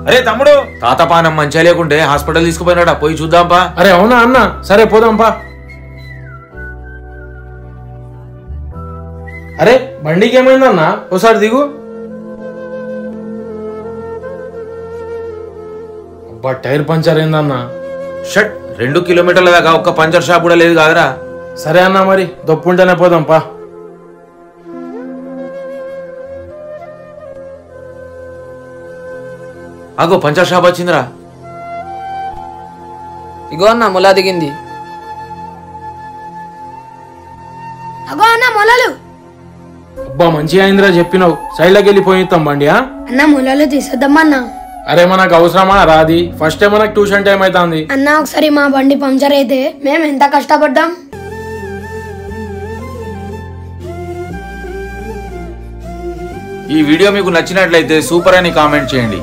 అరే తమ్ముడు, తాత పానం మంచిగా లేకుంటే హాస్పిటల్ తీసుకుపోయినాడా, పోయి చూద్దాంపా. అరే అవునా అన్న, సరే పోదాంపా. అరే బండికి ఏమైందన్నా, ఓసారి దిగు. అబ్బా టైర్ పంచర్ అయిందన్నా. షట్, 2 కిలోమీటర్ల దాకా ఒక్క పంచర్ షాప్ కూడా లేదు కాదురా. సరే అన్న, మరి దొప్పుంటేనే పోదాంపా. అగో పంచర్ షాప్ వచ్చిందిరా. ఇగో అన్న మొల దిగింది. అగో అన్న మొలలు. అబ్బా మంచిగా అయిందిరా చెప్పినావు. సైడ్లోకి వెళ్ళిపోయిస్తాం బండి. అన్న మొలలు తీసేద్దామన్నా. అరే మనకు అవసరమా రాది, ఫస్ట్ టైం మనకు ట్యూషన్ టైం అవుతుంది. అన్న ఒకసారి మా బండి పంక్చర్ అయితే మేము ఎంత కష్టపడ్డాం. ఈ వీడియో మీకు నచ్చినట్లయితే సూపర్ అని కామెంట్ చేయండి.